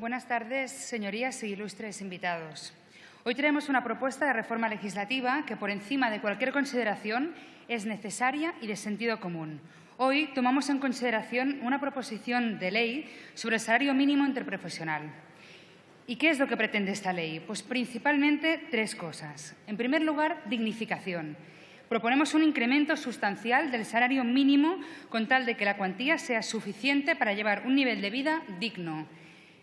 Buenas tardes, señorías e ilustres invitados. Hoy traemos una propuesta de reforma legislativa que, por encima de cualquier consideración, es necesaria y de sentido común. Hoy tomamos en consideración una proposición de ley sobre el salario mínimo interprofesional. ¿Y qué es lo que pretende esta ley? Pues principalmente tres cosas. En primer lugar, dignificación. Proponemos un incremento sustancial del salario mínimo con tal de que la cuantía sea suficiente para llevar un nivel de vida digno.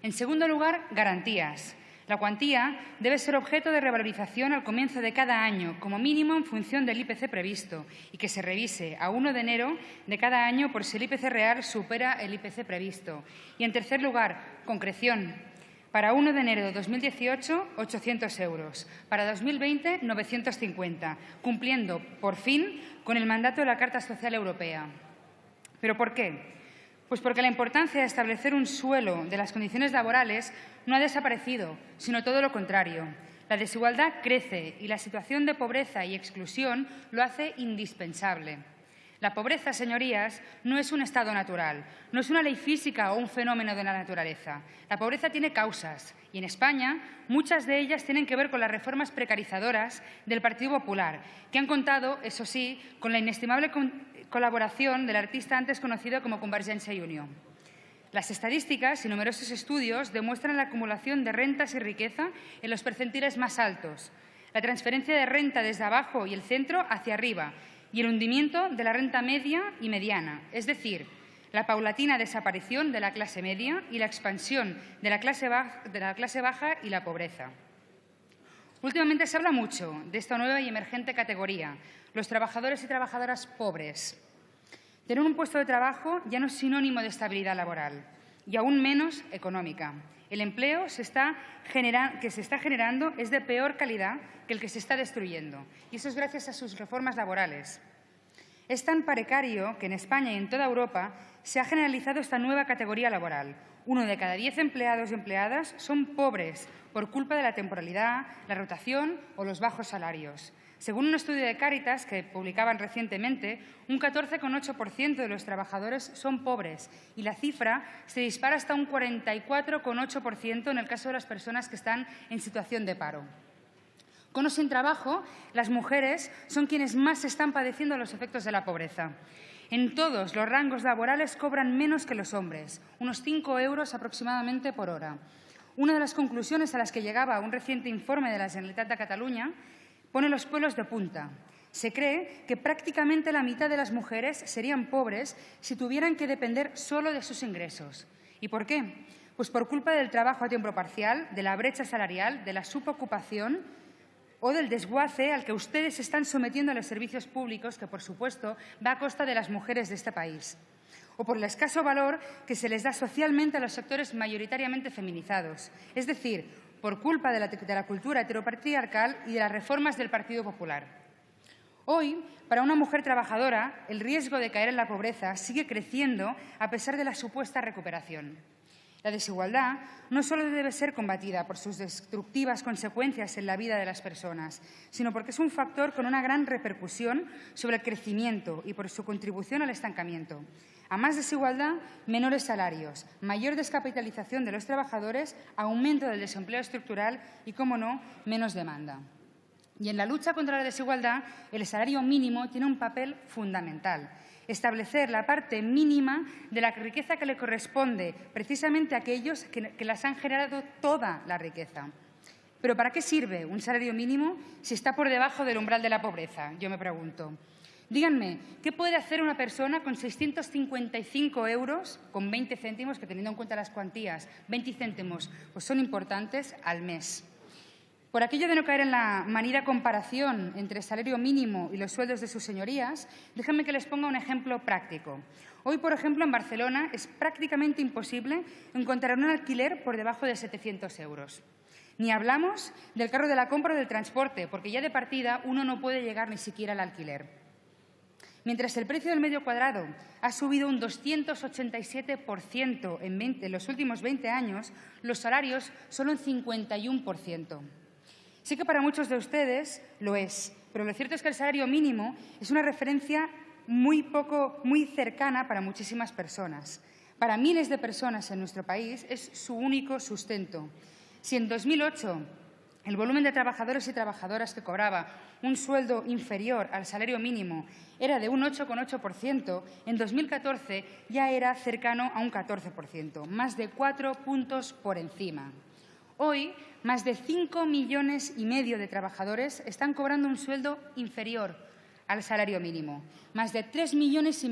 En segundo lugar, garantías. La cuantía debe ser objeto de revalorización al comienzo de cada año, como mínimo en función del IPC previsto, y que se revise a 1 de enero de cada año por si el IPC real supera el IPC previsto. Y, en tercer lugar, concreción. Para 1 de enero de 2018, 800 euros. Para 2020, 950, cumpliendo, por fin, con el mandato de la Carta Social Europea. ¿Pero por qué? Pues porque la importancia de establecer un suelo de las condiciones laborales no ha desaparecido, sino todo lo contrario. La desigualdad crece y la situación de pobreza y exclusión lo hace indispensable. La pobreza, señorías, no es un estado natural, no es una ley física o un fenómeno de la naturaleza. La pobreza tiene causas y, en España, muchas de ellas tienen que ver con las reformas precarizadoras del Partido Popular, que han contado, eso sí, con la inestimable colaboración del artista antes conocido como Convergencia y Unió. Las estadísticas y numerosos estudios demuestran la acumulación de rentas y riqueza en los percentiles más altos, la transferencia de renta desde abajo y el centro hacia arriba y el hundimiento de la renta media y mediana, es decir, la paulatina desaparición de la clase media y la expansión de la clase baja y la pobreza. Últimamente se habla mucho de esta nueva y emergente categoría, los trabajadores y trabajadoras pobres. Tener un puesto de trabajo ya no es sinónimo de estabilidad laboral y aún menos económica. El empleo que se está generando es de peor calidad que el que se está destruyendo, y eso es gracias a sus reformas laborales. Es tan precario que en España y en toda Europa se ha generalizado esta nueva categoría laboral. 1 de cada 10 empleados y empleadas son pobres por culpa de la temporalidad, la rotación o los bajos salarios. Según un estudio de Cáritas que publicaban recientemente, un 14,8% de los trabajadores son pobres y la cifra se dispara hasta un 44,8% en el caso de las personas que están en situación de paro. Con o sin trabajo, las mujeres son quienes más están padeciendo los efectos de la pobreza. En todos los rangos laborales cobran menos que los hombres, unos 5 euros aproximadamente por hora. Una de las conclusiones a las que llegaba un reciente informe de la Generalitat de Catalunya pone los pelos de punta. Se cree que prácticamente la mitad de las mujeres serían pobres si tuvieran que depender solo de sus ingresos. ¿Y por qué? Pues por culpa del trabajo a tiempo parcial, de la brecha salarial, de la subocupación o del desguace al que ustedes están sometiendo a los servicios públicos, que, por supuesto, va a costa de las mujeres de este país. O por el escaso valor que se les da socialmente a los sectores mayoritariamente feminizados, es decir, por culpa de la cultura heteropatriarcal y de las reformas del Partido Popular. Hoy, para una mujer trabajadora, el riesgo de caer en la pobreza sigue creciendo a pesar de la supuesta recuperación. La desigualdad no solo debe ser combatida por sus destructivas consecuencias en la vida de las personas, sino porque es un factor con una gran repercusión sobre el crecimiento y por su contribución al estancamiento. A más desigualdad, menores salarios, mayor descapitalización de los trabajadores, aumento del desempleo estructural y, cómo no, menos demanda. Y en la lucha contra la desigualdad, el salario mínimo tiene un papel fundamental. Establecer la parte mínima de la riqueza que le corresponde precisamente a aquellos que las han generado toda la riqueza. ¿Pero para qué sirve un salario mínimo si está por debajo del umbral de la pobreza? Yo me pregunto. Díganme, ¿qué puede hacer una persona con 655 euros, con 20 céntimos, que teniendo en cuenta las cuantías, 20 céntimos, pues son importantes, al mes? Por aquello de no caer en la manida comparación entre el salario mínimo y los sueldos de sus señorías, déjenme que les ponga un ejemplo práctico. Hoy, por ejemplo, en Barcelona es prácticamente imposible encontrar un alquiler por debajo de 700 euros. Ni hablamos del carro de la compra o del transporte, porque ya de partida uno no puede llegar ni siquiera al alquiler. Mientras el precio del metro cuadrado ha subido un 287% en los últimos 20 años, los salarios solo un 51%. Sé que para muchos de ustedes lo es, pero lo cierto es que el salario mínimo es una referencia muy cercana para muchísimas personas. Para miles de personas en nuestro país es su único sustento. Si en 2008 el volumen de trabajadores y trabajadoras que cobraba un sueldo inferior al salario mínimo era de un 8,8%, en 2014 ya era cercano a un 14%, más de 4 puntos por encima. Hoy, más de 5,5 millones de trabajadores están cobrando un sueldo inferior al salario mínimo. Más de 3,5 millones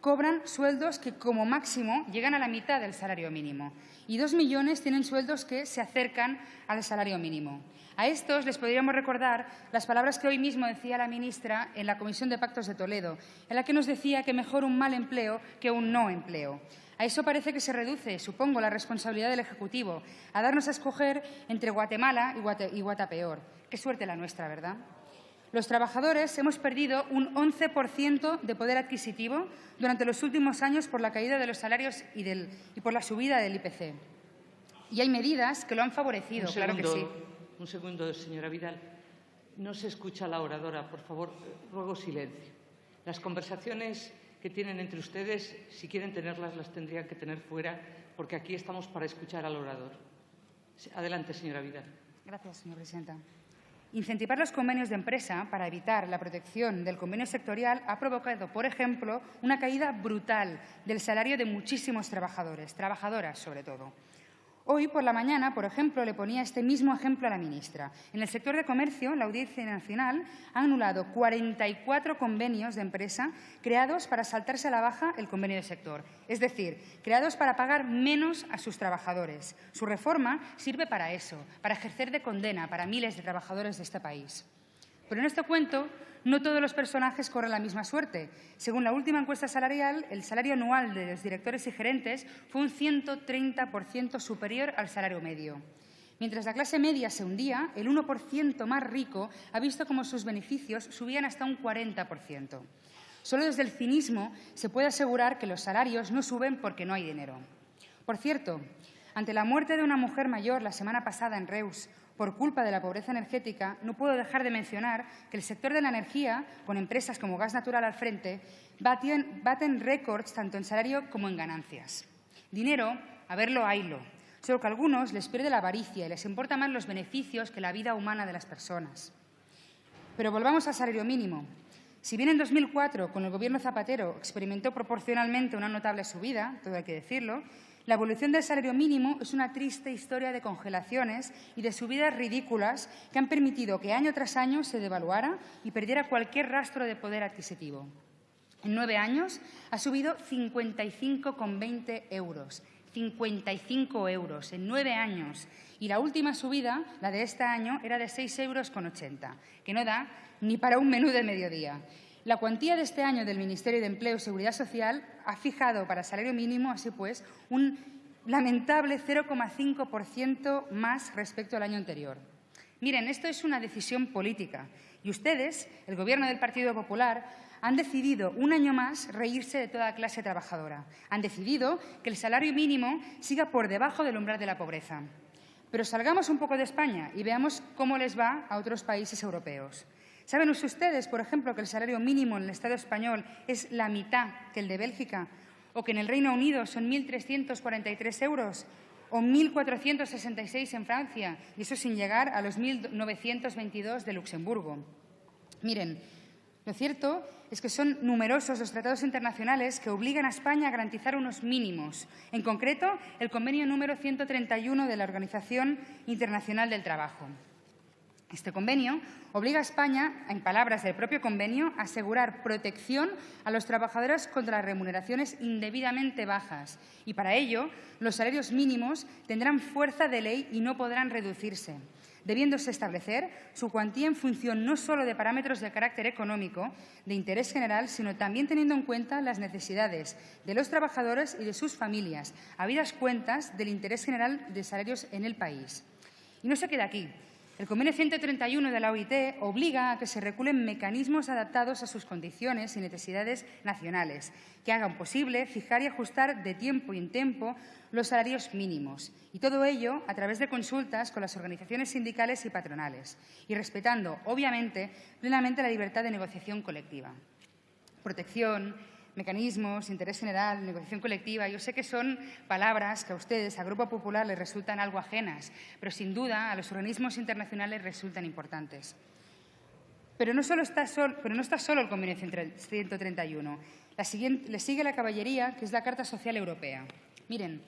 cobran sueldos que, como máximo, llegan a la mitad del salario mínimo. Y 2 millones tienen sueldos que se acercan al salario mínimo. A estos les podríamos recordar las palabras que hoy mismo decía la ministra en la Comisión de Pactos de Toledo, en la que nos decía que mejor un mal empleo que un no empleo. A eso parece que se reduce, supongo, la responsabilidad del Ejecutivo, a darnos a escoger entre Guatemala y Guatapeor. Qué suerte la nuestra, ¿verdad? Los trabajadores hemos perdido un 11% de poder adquisitivo durante los últimos años por la caída de los salarios y por la subida del IPC. Y hay medidas que lo han favorecido, claro que sí. Un segundo, señora Vidal. No se escucha a la oradora, por favor, ruego silencio. Las conversaciones que tienen entre ustedes, si quieren tenerlas, las tendrían que tener fuera, porque aquí estamos para escuchar al orador. Adelante, señora Vidal. Gracias, señora presidenta. Incentivar los convenios de empresa para evitar la protección del convenio sectorial ha provocado, por ejemplo, una caída brutal del salario de muchísimos trabajadores, trabajadoras sobre todo. Hoy por la mañana, por ejemplo, le ponía este mismo ejemplo a la ministra. En el sector de comercio, la Audiencia Nacional ha anulado 44 convenios de empresa creados para saltarse a la baja el convenio de sector, es decir, creados para pagar menos a sus trabajadores. Su reforma sirve para eso, para ejercer de condena para miles de trabajadores de este país. Pero en este cuento, no todos los personajes corren la misma suerte. Según la última encuesta salarial, el salario anual de los directores y gerentes fue un 130% superior al salario medio. Mientras la clase media se hundía, el 1% más rico ha visto cómo sus beneficios subían hasta un 40%. Solo desde el cinismo se puede asegurar que los salarios no suben porque no hay dinero. Por cierto, ante la muerte de una mujer mayor la semana pasada en Reus, por culpa de la pobreza energética, no puedo dejar de mencionar que el sector de la energía, con empresas como Gas Natural al frente, baten récords tanto en salario como en ganancias. Dinero, a verlo, haylo. Solo que a algunos les pierde la avaricia y les importan más los beneficios que la vida humana de las personas. Pero volvamos al salario mínimo. Si bien en 2004, con el Gobierno Zapatero, experimentó proporcionalmente una notable subida, todo hay que decirlo, la evolución del salario mínimo es una triste historia de congelaciones y de subidas ridículas que han permitido que año tras año se devaluara y perdiera cualquier rastro de poder adquisitivo. En 9 años ha subido 55,20 euros. 55 euros en 9 años. Y la última subida, la de este año, era de 6,80 euros, que no da ni para un menú de mediodía. La cuantía de este año del Ministerio de Empleo y Seguridad Social ha fijado para salario mínimo, así pues, un lamentable 0,5% más respecto al año anterior. Miren, esto es una decisión política y ustedes, el Gobierno del Partido Popular, han decidido un año más reírse de toda clase trabajadora. Han decidido que el salario mínimo siga por debajo del umbral de la pobreza. Pero salgamos un poco de España y veamos cómo les va a otros países europeos. ¿Saben ustedes, por ejemplo, que el salario mínimo en el Estado español es la mitad que el de Bélgica? ¿O que en el Reino Unido son 1.343 euros? ¿O 1.466 en Francia? Y eso sin llegar a los 1.922 de Luxemburgo. Miren, lo cierto es que son numerosos los tratados internacionales que obligan a España a garantizar unos mínimos. En concreto, el convenio número 131 de la Organización Internacional del Trabajo. Este convenio obliga a España, en palabras del propio convenio, a asegurar protección a los trabajadores contra las remuneraciones indebidamente bajas y, para ello, los salarios mínimos tendrán fuerza de ley y no podrán reducirse, debiéndose establecer su cuantía en función no solo de parámetros de carácter económico, de interés general, sino también teniendo en cuenta las necesidades de los trabajadores y de sus familias, habidas cuentas del interés general de salarios en el país. Y no se queda aquí. El Convenio 131 de la OIT obliga a que se reculen mecanismos adaptados a sus condiciones y necesidades nacionales, que hagan posible fijar y ajustar de tiempo en tiempo los salarios mínimos. Y todo ello a través de consultas con las organizaciones sindicales y patronales, y respetando, obviamente, plenamente la libertad de negociación colectiva. Protección, mecanismos, interés general, negociación colectiva. Yo sé que son palabras que a ustedes, al Grupo Popular, les resultan algo ajenas, pero sin duda a los organismos internacionales resultan importantes. Pero no está solo el Convenio 131. Le sigue la caballería, que es la Carta Social Europea. Miren,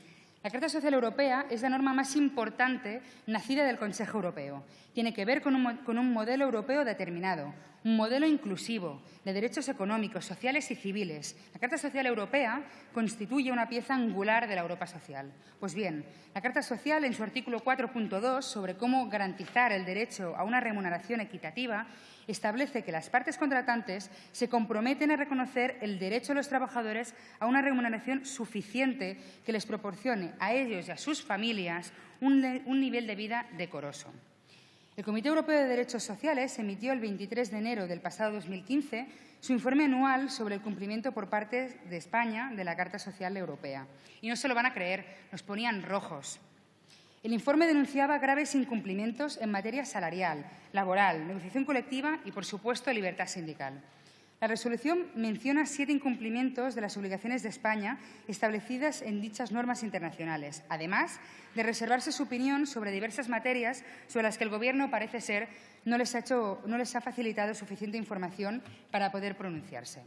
la Carta Social Europea es la norma más importante nacida del Consejo Europeo. Tiene que ver con un modelo europeo determinado, un modelo inclusivo de derechos económicos, sociales y civiles. La Carta Social Europea constituye una pieza angular de la Europa social. Pues bien, la Carta Social, en su artículo 4.2, sobre cómo garantizar el derecho a una remuneración equitativa, establece que las partes contratantes se comprometen a reconocer el derecho de los trabajadores a una remuneración suficiente que les proporcione a ellos y a sus familias un nivel de vida decoroso. El Comité Europeo de Derechos Sociales emitió el 23 de enero del pasado 2015 su informe anual sobre el cumplimiento por parte de España de la Carta Social Europea. Y no se lo van a creer, nos ponían rojos. El informe denunciaba graves incumplimientos en materia salarial, laboral, negociación colectiva y, por supuesto, libertad sindical. La resolución menciona 7 incumplimientos de las obligaciones de España establecidas en dichas normas internacionales, además de reservarse su opinión sobre diversas materias sobre las que el Gobierno, parece ser, no les ha facilitado suficiente información para poder pronunciarse.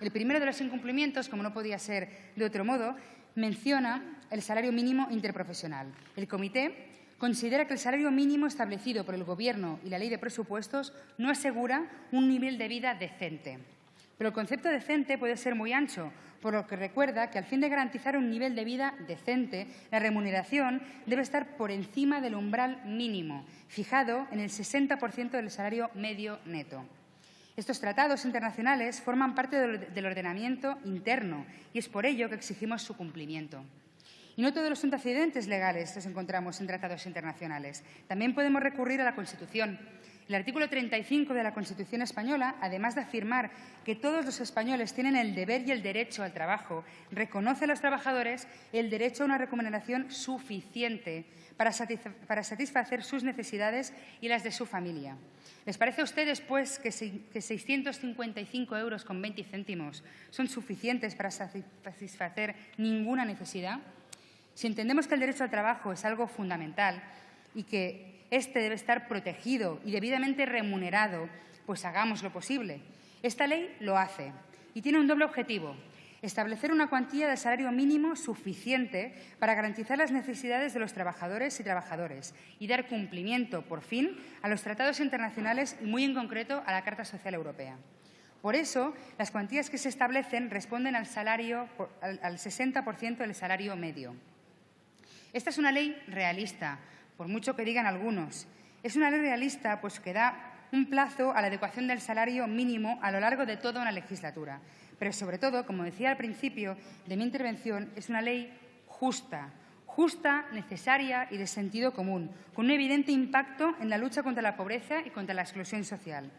El primero de los incumplimientos, como no podía ser de otro modo, menciona el salario mínimo interprofesional. El Comité considera que el salario mínimo establecido por el Gobierno y la Ley de Presupuestos no asegura un nivel de vida decente. Pero el concepto decente puede ser muy ancho, por lo que recuerda que al fin de garantizar un nivel de vida decente, la remuneración debe estar por encima del umbral mínimo, fijado en el 60% del salario medio neto. Estos tratados internacionales forman parte del ordenamiento interno y es por ello que exigimos su cumplimiento. Y no todos los antecedentes legales los encontramos en tratados internacionales. También podemos recurrir a la Constitución. El artículo 35 de la Constitución española, además de afirmar que todos los españoles tienen el deber y el derecho al trabajo, reconoce a los trabajadores el derecho a una remuneración suficiente para satisfacer sus necesidades y las de su familia. ¿Les parece a ustedes, pues, que 655,20 € son suficientes para satisfacer ninguna necesidad? Si entendemos que el derecho al trabajo es algo fundamental y que éste debe estar protegido y debidamente remunerado, pues hagamos lo posible. Esta ley lo hace y tiene un doble objetivo: establecer una cuantía de salario mínimo suficiente para garantizar las necesidades de los trabajadores y trabajadoras y dar cumplimiento, por fin, a los tratados internacionales y, muy en concreto, a la Carta Social Europea. Por eso, las cuantías que se establecen responden al 60% del salario medio. Esta es una ley realista, por mucho que digan algunos. Es una ley realista, pues que da un plazo a la adecuación del salario mínimo a lo largo de toda una legislatura. Pero, sobre todo, como decía al principio de mi intervención, es una ley justa, necesaria y de sentido común, con un evidente impacto en la lucha contra la pobreza y contra la exclusión social.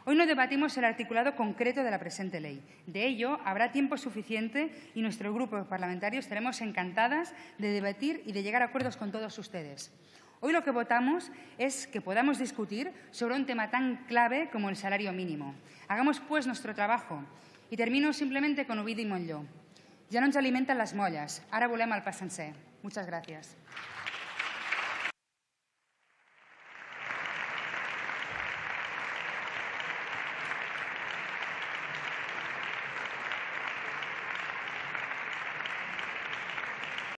Hoy no debatimos el articulado concreto de la presente ley. De ello habrá tiempo suficiente y nuestro grupo parlamentario estaremos encantadas de debatir y de llegar a acuerdos con todos ustedes. Hoy lo que votamos es que podamos discutir sobre un tema tan clave como el salario mínimo. Hagamos, pues, nuestro trabajo. I termino simplemente con Ovidi Montllor. Ja no ens alimenten les molles, ara volem el pa sencer. Muchas gracias.